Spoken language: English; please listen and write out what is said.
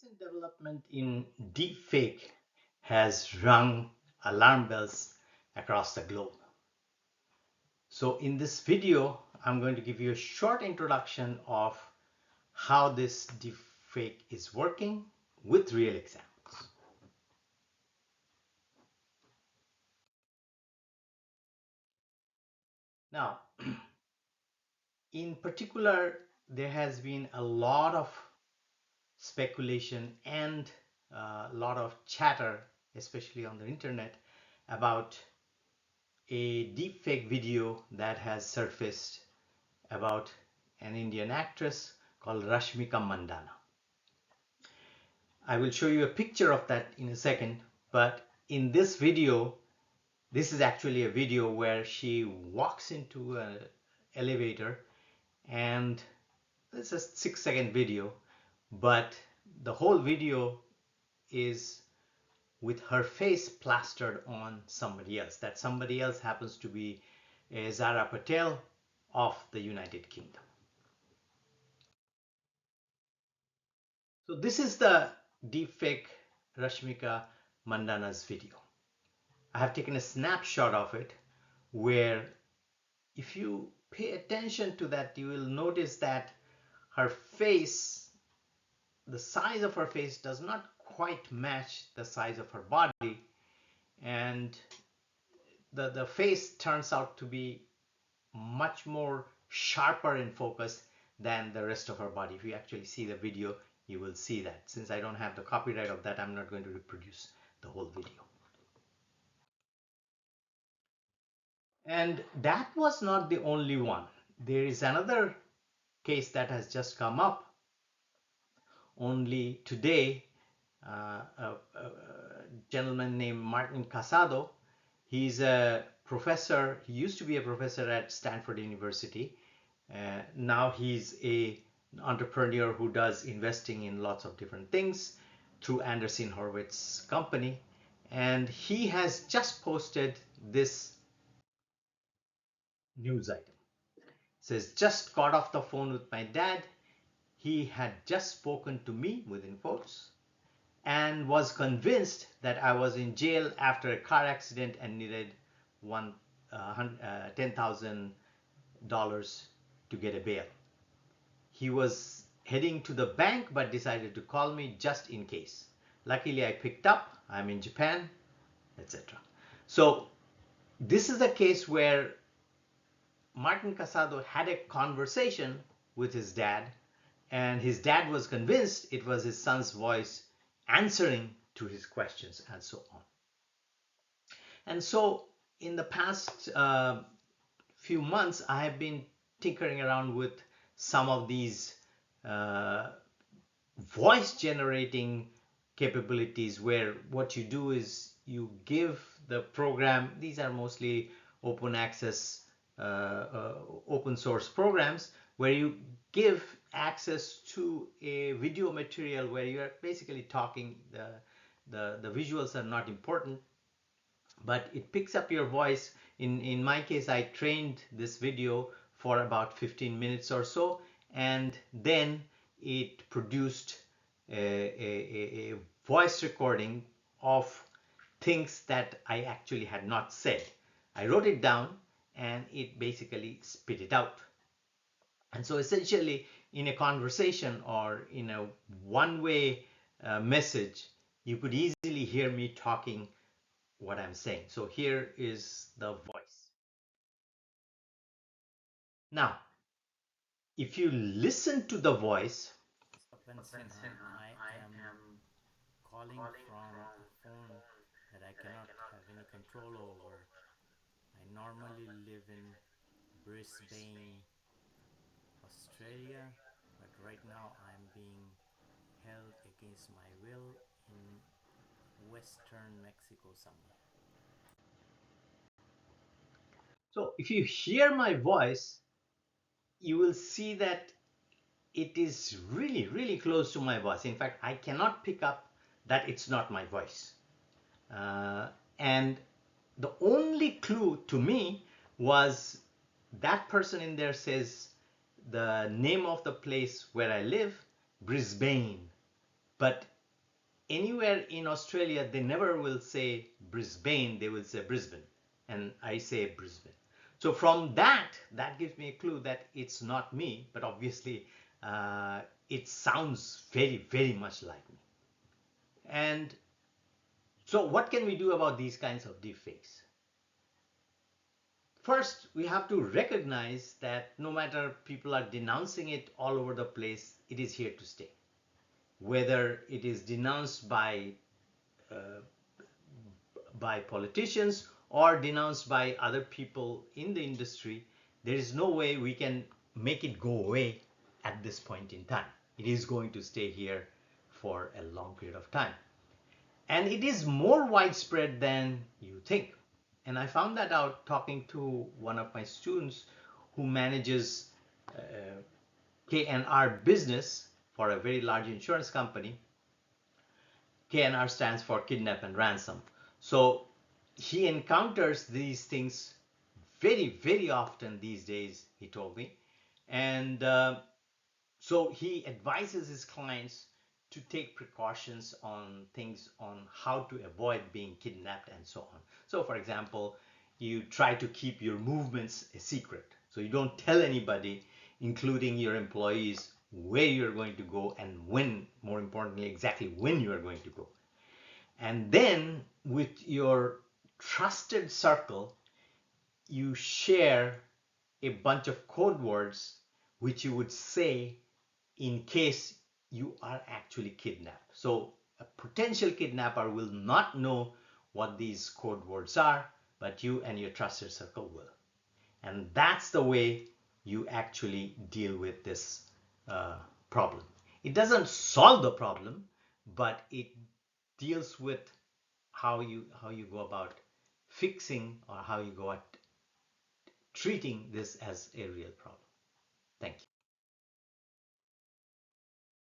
Recent development in deepfake has rung alarm bells across the globe. So in this video, I'm going to give you a short introduction of how this deepfake is working with real examples. Now, in particular, there has been a lot of speculation and a lot of chatter, especially on the internet, about a deepfake video that has surfaced about an Indian actress called Rashmika Mandana. I will show you a picture of that in a second, but in this video, this is actually a video where she walks into an elevator, and it's a 6-second video, but the whole video is with her face plastered on somebody else. That somebody else happens to be Zara Patel of the United Kingdom. So this is the deepfake Rashmika Mandana's video. I have taken a snapshot of it where if you pay attention to that, you will notice that her face, the size of her face does not quite match the size of her body, and the face turns out to be much more sharper in focus than the rest of her body. If you actually see the video, you will see that. Since I don't have the copyright of that, I'm not going to reproduce the whole video. And that was not the only one. There is another case that has just come up only today. A gentleman named Martin Casado. He's a professor. He used to be a professor at Stanford University. Now he's an entrepreneur who does investing in lots of different things through Andreessen Horowitz company. And he has just posted this news item. It says, just got off the phone with my dad. He had just spoken to me, within quotes, and was convinced that I was in jail after a car accident and needed $10,000 to get a bail. He was heading to the bank but decided to call me just in case. Luckily, I picked up. I'm in Japan, etc. So this is a case where Martin Casado had a conversation with his dad, and his dad was convinced it was his son's voice answering to his questions and so on. And so in the past few months, I have been tinkering around with some of these voice generating capabilities, where what you do is you give the program, these are mostly open access, open source programs, where you give access to a video material where you are basically talking. The visuals are not important, but it picks up your voice. In my case, I trained this video for about 15 minutes or so, and then it produced a voice recording of things that I actually had not said. I wrote it down and it basically spit it out. And so essentially, in a conversation or in a one-way message, you could easily hear me talking what I'm saying. So here is the voice. Now, if you listen to the voice, I am calling from a phone that I cannot have any control over. I normally live in Brisbane, Australia, but right now I'm being held against my will in western Mexico somewhere. so if you hear my voice, you will see that it is really, really close to my voice. In fact, I cannot pick up that it's not my voice. And the only clue to me was that person in there says the name of the place where I live, Brisbane. But anywhere in Australia, they never will say Brisbane, they will say Brisbane. And I say Brisbane. So from that gives me a clue that it's not me, but obviously it sounds very, very much like me. And so what can we do about these kinds of deepfakes? First, we have to recognize that no matter people are denouncing it all over the place, it is here to stay. Whether it is denounced uh, by politicians or denounced by other people in the industry, there is no way we can make it go away at this point in time. It is going to stay here for a long period of time. And it is more widespread than you think. And I found that out talking to one of my students who manages uh, K&R business for a very large insurance company. K&R stands for kidnap and ransom. So he encounters these things very, very often these days, he told me. And so he advises his clients to take precautions on things on how to avoid being kidnapped and so on. So for example, you try to keep your movements a secret. So you don't tell anybody, including your employees, where you're going to go and when, more importantly, exactly when you are going to go. And then with your trusted circle, you share a bunch of code words which you would say in case you are actually kidnapped. So a potential kidnapper will not know what these code words are, but you and your trusted circle will. And that's the way you actually deal with this problem. It doesn't solve the problem, but it deals with how you go about fixing or how you go at treating this as a real problem. Thank you.